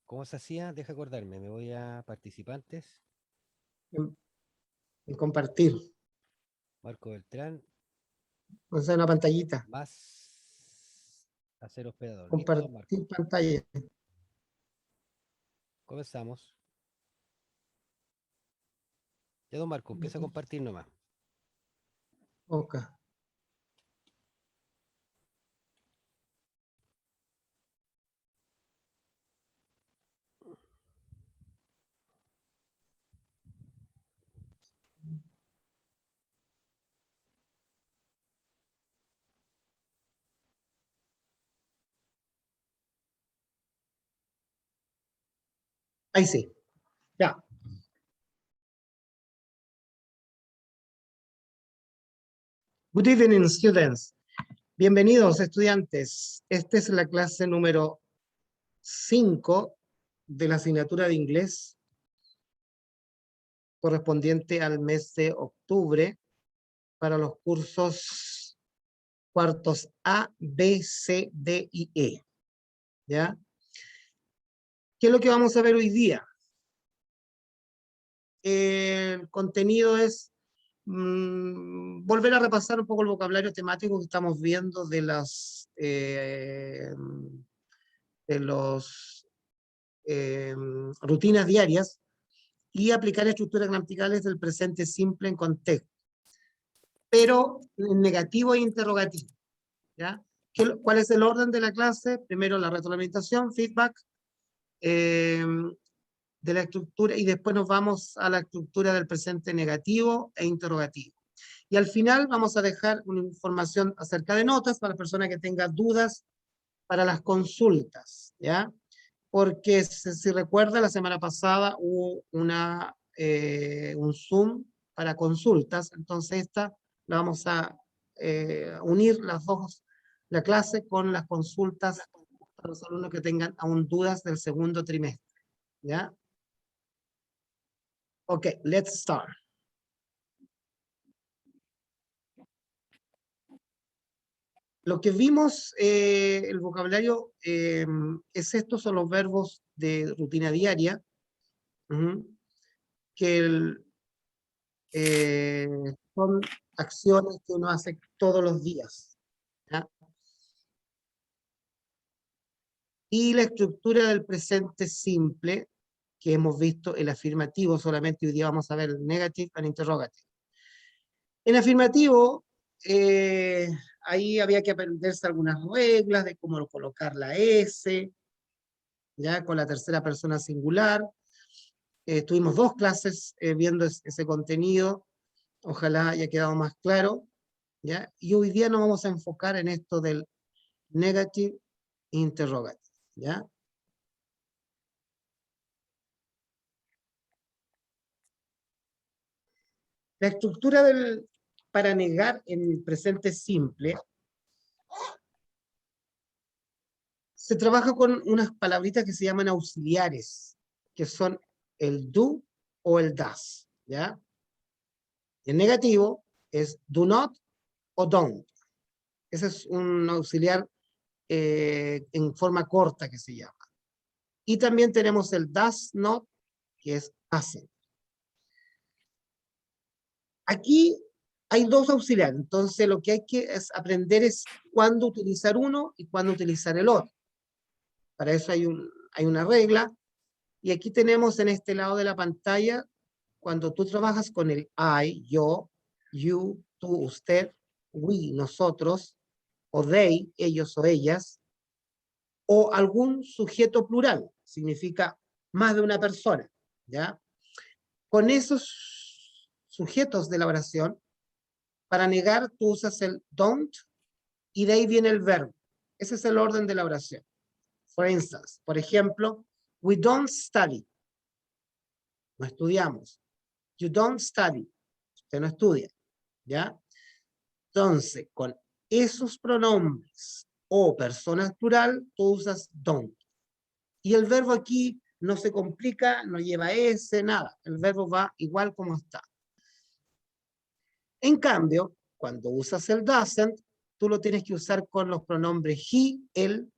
¿Cómo se hacía? Deja acordarme, me voy a participantes, en, en compartir. Marco Beltrán, O sea, una pantallita. más hacer hospedador. Listo, don Marco. Compartir pantalla. Comenzamos. Ya, don Marco, empieza a compartir nomás. Ok. Ahí sí. Ya. Good evening, students. Bienvenidos, estudiantes. Esta es la clase número 5 de la asignatura de inglés correspondiente al mes de octubre para los cursos cuartos A, B, C, D y E. ¿Ya? ¿Qué es lo que vamos a ver hoy día? El contenido es volver a repasar un poco el vocabulario temático que estamos viendo de las rutinas diarias y aplicar estructuras gramaticales del presente simple en contexto, pero en negativo e interrogativo. ¿Ya? ¿Cuál es el orden de la clase? Primero la retroalimentación, feedback, de la estructura, y después nos vamos a la estructura del presente negativo e interrogativo. Y al final vamos a dejar una información acerca de notas para la persona que tenga dudas para las consultas, ¿ya? Porque si recuerda, la semana pasada hubo un Zoom para consultas, entonces esta la vamos a unir las dos, la clase con las consultas para los alumnos que tengan aún dudas del segundo trimestre, ¿ya? Ok, let's start. Lo que vimos, el vocabulario, es estos son los verbos de rutina diaria, que son acciones que uno hace todos los días. ¿Ya? Y la estructura del presente simple, que hemos visto el afirmativo, solamente hoy día vamos a ver el negative and interrogative. En afirmativo, ahí había que aprenderse algunas reglas de cómo colocar la S, ya con la tercera persona singular. Tuvimos 2 clases viendo ese contenido, ojalá haya quedado más claro, ¿ya? Y hoy día nos vamos a enfocar en esto del negative interrogative, ¿ya? La estructura para negar en el presente simple se trabaja con unas palabritas que se llaman auxiliares, que son el do o el does, ¿ya? El negativo es do not o don't. Ese es un auxiliar en forma corta que se llama. Y también tenemos el does not, que es hace. Aquí hay 2 auxiliares, entonces lo que hay que aprender es cuándo utilizar uno y cuándo utilizar el otro. Para eso hay una regla, y aquí tenemos en este lado de la pantalla, cuando tú trabajas con el I, yo, you, tú, usted, we, nosotros, o they, ellos o ellas, o algún sujeto plural, significa más de una persona, ¿ya? Con esos sujetos de la oración, para negar tú usas el don't, y de ahí viene el verbo. Ese es el orden de la oración. For instance, por ejemplo, we don't study. No estudiamos. You don't study. Usted no estudia, ¿ya? Entonces, con esos pronombres o personas plural, tú usas don't. Y el verbo aquí no se complica, no lleva S, nada. El verbo va igual como está. En cambio, cuando usas el doesn't, tú lo tienes que usar con los pronombres he, él,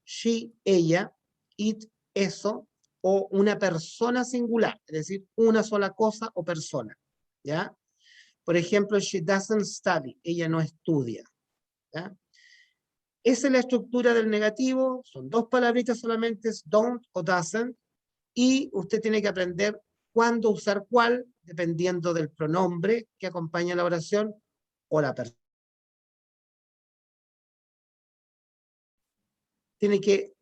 she, ella, it, eso, o una persona singular, es decir, una sola cosa o persona, ¿ya? Por ejemplo, she doesn't study, ella no estudia, ¿ya? Esa es la estructura del negativo, son dos palabritas solamente, es don't o doesn't, y usted tiene que aprender cuándo usar cuál, dependiendo del pronombre que acompaña la oración o la persona. Tiene que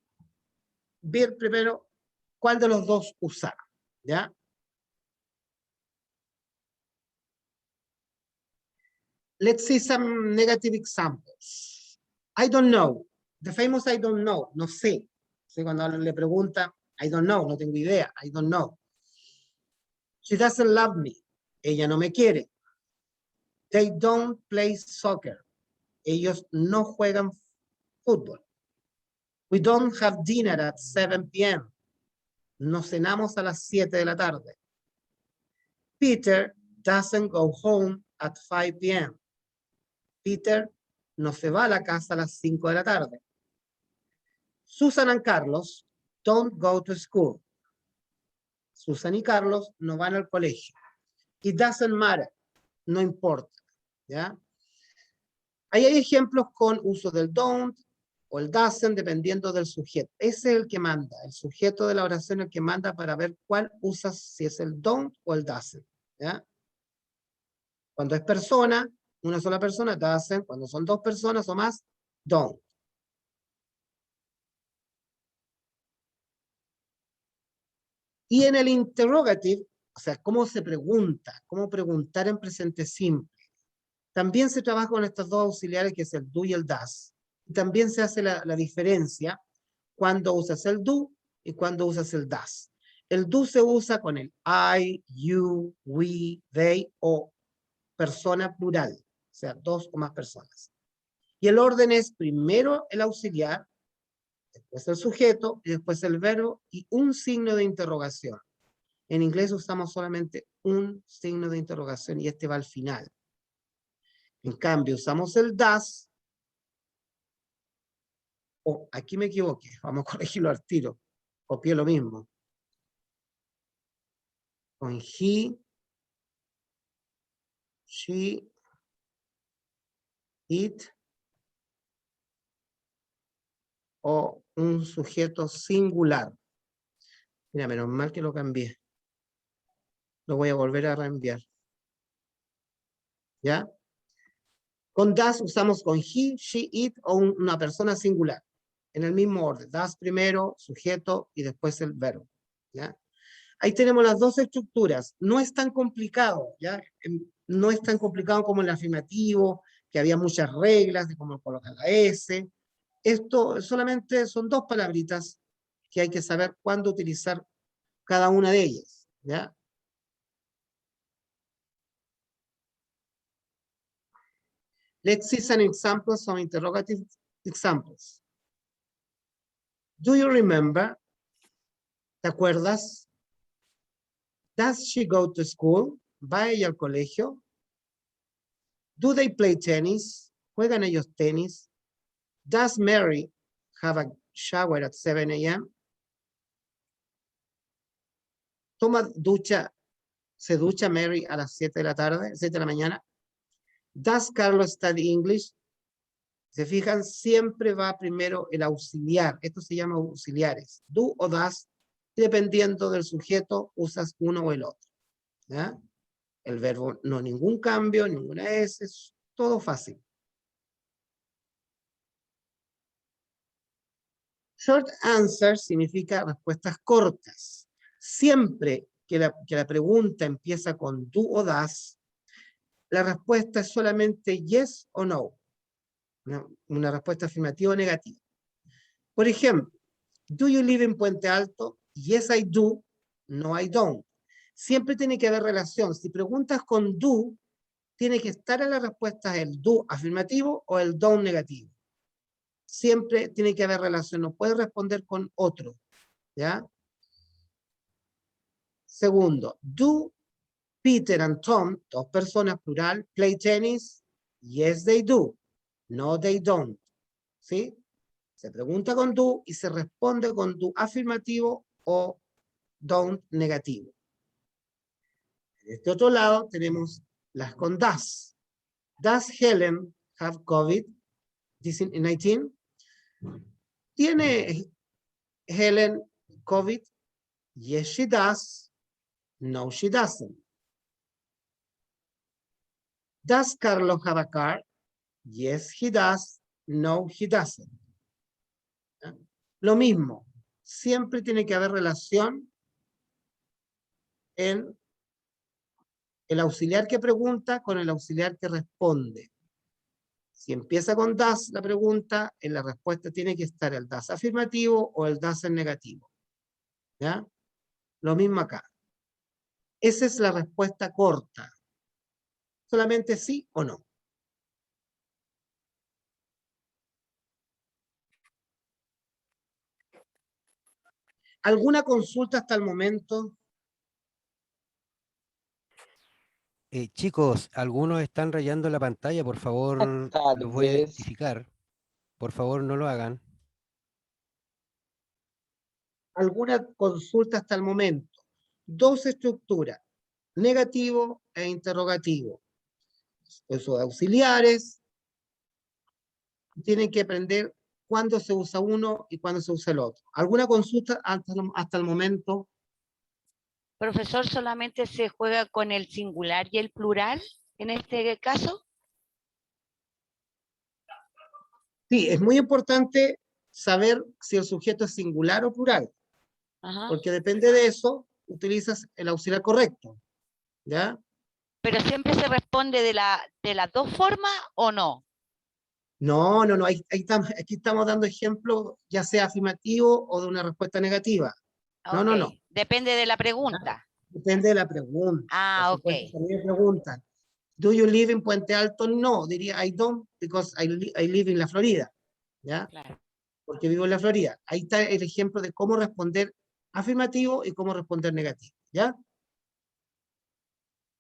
ver primero cuál de los dos usar, ¿ya? Let's see some negative examples. I don't know. The famous I don't know. No sé. ¿Sí? Cuando le pregunta, I don't know, no tengo idea. I don't know. She doesn't love me. Ella no me quiere. They don't play soccer. Ellos no juegan fútbol. We don't have dinner at 7 p.m. No cenamos a las 7 de la tarde. Peter doesn't go home at 5 p.m. Peter no se va a la casa a las 5 de la tarde. Susan and Carlos don't go to school. Susan y Carlos no van al colegio. It doesn't matter. No importa. ¿Ya? Ahí hay ejemplos con uso del don't o el doesn't dependiendo del sujeto. Ese es el que manda. El sujeto de la oración es el que manda para ver cuál usas, si es el don't o el doesn't. ¿Ya? Cuando es persona, una sola persona, doesn't. Cuando son dos personas o más, don't. Y en el interrogative, o sea, cómo se pregunta, cómo preguntar en presente simple. También se trabaja con estos dos auxiliares que es el do y el does. Y también se hace la diferencia cuando usas el do y cuando usas el does. El do se usa con el I, you, we, they o persona plural, o sea, dos o más personas. Y el orden es primero el auxiliar, después el sujeto, y después el verbo y un signo de interrogación. En inglés usamos solamente un signo de interrogación y este va al final. En cambio, usamos el does. Oh, aquí me equivoqué, vamos a corregirlo al tiro. Copié lo mismo. Con he, she, it, o un sujeto singular. Mira, menos mal que lo cambié. Lo voy a volver a reenviar. ¿Ya? Con does usamos con he, she, it o una persona singular. En el mismo orden. Does primero, sujeto y después el verbo. ¿Ya? Ahí tenemos las dos estructuras. No es tan complicado, ¿ya? No es tan complicado como el afirmativo, que había muchas reglas de cómo colocar la S. Esto solamente son dos palabritas que hay que saber cuándo utilizar cada una de ellas, ¿ya? Let's see some examples, some interrogative examples. Do you remember? ¿Te acuerdas? Does she go to school? ¿Va ella al colegio? Do they play tennis? ¿Juegan ellos tenis? Does Mary have a shower at 7 a.m.? ¿Se ducha Mary a las 7 de la tarde, 7 de la mañana? Does Carlos study English? Se fijan, siempre va primero el auxiliar. Esto se llama auxiliares. Do o does, y dependiendo del sujeto, usas uno o el otro. ¿Ya? El verbo, no ningún cambio, ninguna S, es todo fácil. Short answer significa respuestas cortas. Siempre que la pregunta empieza con do o does, la respuesta es solamente yes o no. Una respuesta afirmativa o negativa. Por ejemplo, do you live in Puente Alto? Yes, I do. No, I don't. Siempre tiene que haber relación. Si preguntas con do, tiene que estar en la respuesta el do afirmativo o el don't negativo. Siempre tiene que haber relación. No puede responder con otro. ¿Ya? Segundo, do Peter and Tom, dos personas plural, play tennis? Yes, they do. No, they don't. ¿Sí? Se pregunta con do y se responde con do afirmativo o don't negativo. De este otro lado tenemos las con does. Does Helen have COVID-19? ¿Tiene Helen COVID? Yes, she does. No, she doesn't. Does Carlos have a car? Yes, he does. No, he doesn't. ¿Ya? Lo mismo. Siempre tiene que haber relación en el auxiliar que pregunta con el auxiliar que responde. Si empieza con does la pregunta, en la respuesta tiene que estar el does afirmativo o el does en negativo. ¿Ya? Lo mismo acá. Esa es la respuesta corta. Solamente sí o no. ¿Alguna consulta hasta el momento? Chicos, algunos están rayando la pantalla, por favor, los voy a identificar. Por favor, no lo hagan. ¿Alguna consulta hasta el momento? Dos estructuras, negativo e interrogativo. Esos auxiliares tienen que aprender cuándo se usa uno y cuándo se usa el otro. ¿Alguna consulta hasta el momento? Profesor, ¿solamente se juega con el singular y el plural en este caso? Sí, es muy importante saber si el sujeto es singular o plural. Ajá. Porque depende de eso, utilizas el auxiliar correcto. ¿Ya? ¿Pero siempre se responde de las dos formas o no? No, aquí estamos dando ejemplos, ya sea afirmativo o de una respuesta negativa. No, no, no. Depende de la pregunta. Depende de la pregunta. Ah, ok. También me preguntan, ¿do you live in Puente Alto? No, diría I don't, because I live in la Florida. ¿Ya? Claro. Porque vivo en la Florida. Ahí está el ejemplo de cómo responder afirmativo y cómo responder negativo. ¿Ya?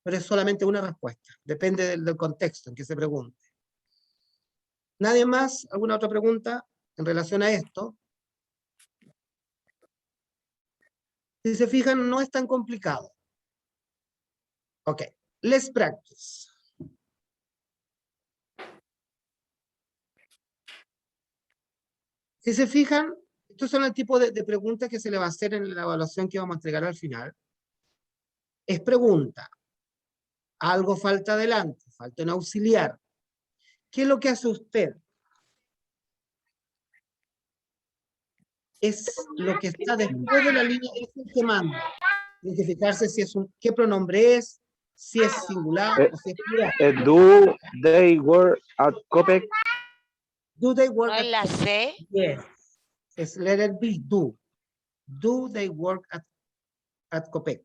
Pero es solamente una respuesta. Depende del contexto en que se pregunte. ¿Nadie más? ¿Alguna otra pregunta en relación a esto? Si se fijan, no es tan complicado. Ok, let's practice. Si se fijan, estos son el tipo de preguntas que se le va a hacer en la evaluación que vamos a entregar al final. Es pregunta. Algo falta adelante, falta un auxiliar. ¿Qué es lo que hace usted? Es lo que está después de la línea, es el que manda. Identificarse si es qué pronombre es, si es singular o si es plural. Do they work at Copec? Do they work ¿No es la C? Yes. Es letter B, do. Do they work at Copec?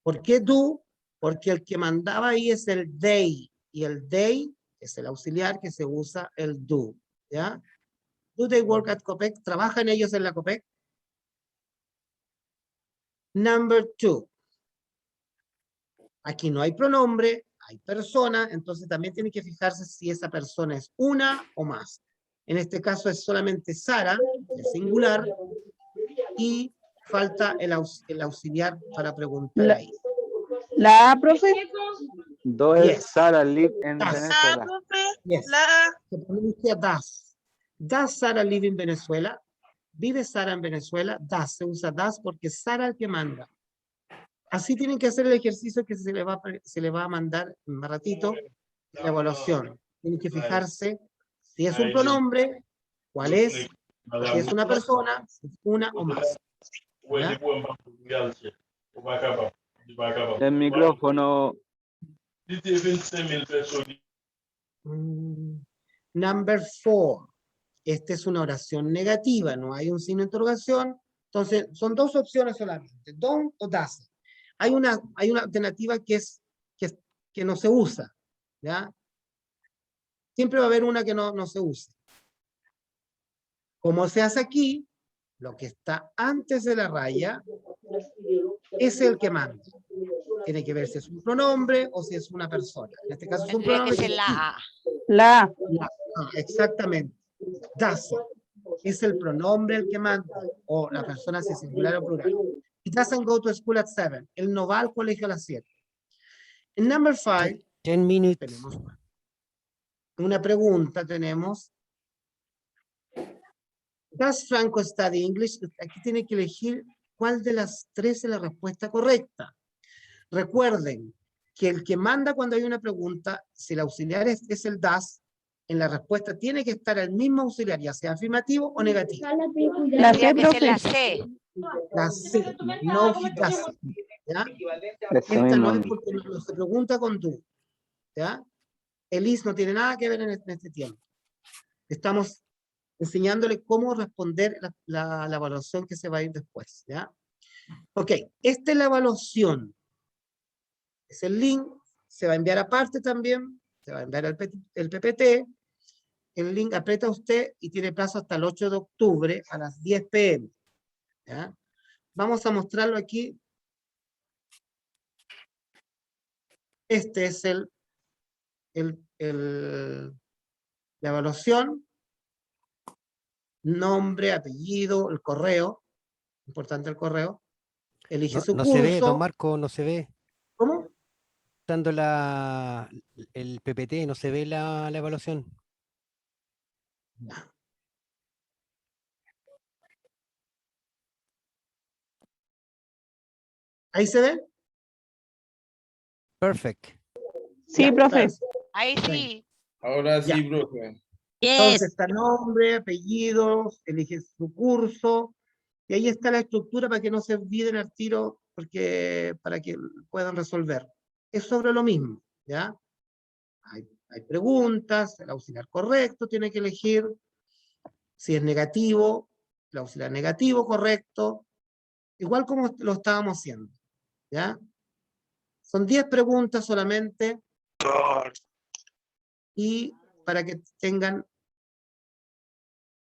¿Por qué do? Porque el que mandaba ahí es el they. Y el they es el auxiliar que se usa el do. ¿Ya? Do they work at Copec? ¿Trabajan ellos en la Copec? Number 2. Aquí no hay pronombre, hay persona, entonces también tiene que fijarse si esa persona es una o más. En este caso es solamente Sara, el singular, y falta el auxiliar para preguntar ahí. La profe. Does Sarah live in Das. Venezuela? Yes. Se pronuncia das. ¿Does Sara live in Venezuela? ¿Vive Sara en Venezuela? Das. Se usa das porque Sara es el que manda. Así tienen que hacer el ejercicio que se le va a mandar un ratito en la evaluación. Tienen que fijarse si es un pronombre, cuál es, si es una persona, si es una o más. ¿Ya? El micrófono. Number 4. Esta es una oración negativa, no hay un signo de interrogación. Entonces, son dos opciones solamente, don't o doesn't. Hay una alternativa que no se usa, ¿ya? Siempre va a haber una que no se use. Como se hace aquí, lo que está antes de la raya es el que manda. Tiene que ver si es un pronombre o si es una persona. En este caso es un Tendría pronombre. que ser la A. La A. Exactamente. Doesn't. Es el pronombre el que manda, o la persona si es singular o plural. He doesn't go to school at 7. Él no va al colegio a las 7. En number 5, 10 minutes. tenemos una pregunta, tenemos. Does Franco study English? Aquí tiene que elegir cuál de las tres es la respuesta correcta. Recuerden que el que manda cuando hay una pregunta, si el auxiliar es el does, en la respuesta tiene que estar el mismo auxiliar, ya sea afirmativo o negativo. La Tendría C, que ser la profe. C. La C, no he doesn't, ¿ya? Eso Esta no es mismo. porque no se pregunta con do, ¿ya? El is no tiene nada que ver en este tiempo. Estamos enseñándole cómo responder la evaluación que se va a ir después, ¿ya? Ok, esta es la evaluación. Es el link, se va a enviar aparte también, se va a enviar el PPT. El link aprieta usted y tiene plazo hasta el 8 de octubre a las 10 p.m. ¿Ya? Vamos a mostrarlo aquí. Este es la evaluación. Nombre, apellido, el correo. Importante el correo. Elige su No curso. se ve, don Marco, no se ve. ¿Cómo? Dando el PPT, no se ve la evaluación. Ya. ¿Ahí se ve? Perfect. Sí, Ya, profe. gracias. Ahí sí. Ahora Ya. sí, profe. Entonces está nombre, apellidos, elige su curso, y ahí está la estructura para que no se olviden al tiro, para que puedan resolver. Es sobre lo mismo, ¿ya? Hay preguntas, el auxiliar correcto tiene que elegir, si es negativo, el auxiliar negativo correcto, igual como lo estábamos haciendo, ¿ya? Son 10 preguntas solamente, y para que tengan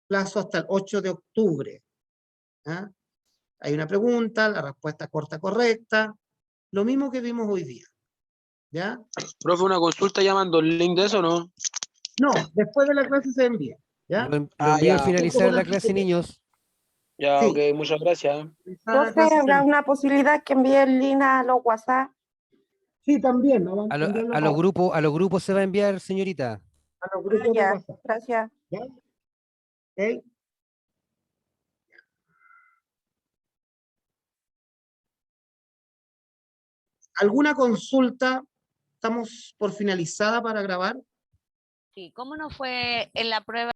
plazo hasta el 8 de octubre. ¿Ah? Hay una pregunta, la respuesta corta correcta, lo mismo que vimos hoy día. ¿Ya? Profe, una consulta, llamando el link de eso, ¿no? No, después de la clase se envía. ¿Ya? Lo Ah, envío al ya. finalizar la clase, niños. Ya, Sí. ok, muchas gracias. La clase se ¿habrá envía. una posibilidad que envíe el link a los WhatsApp? Sí, también. ¿No? A los grupos se va a enviar, señorita. A los grupos de Ya, WhatsApp. gracias. ¿Ya? ¿Ok? ¿Alguna consulta? ¿Estamos por finalizada para grabar? Sí, ¿cómo no fue en la prueba?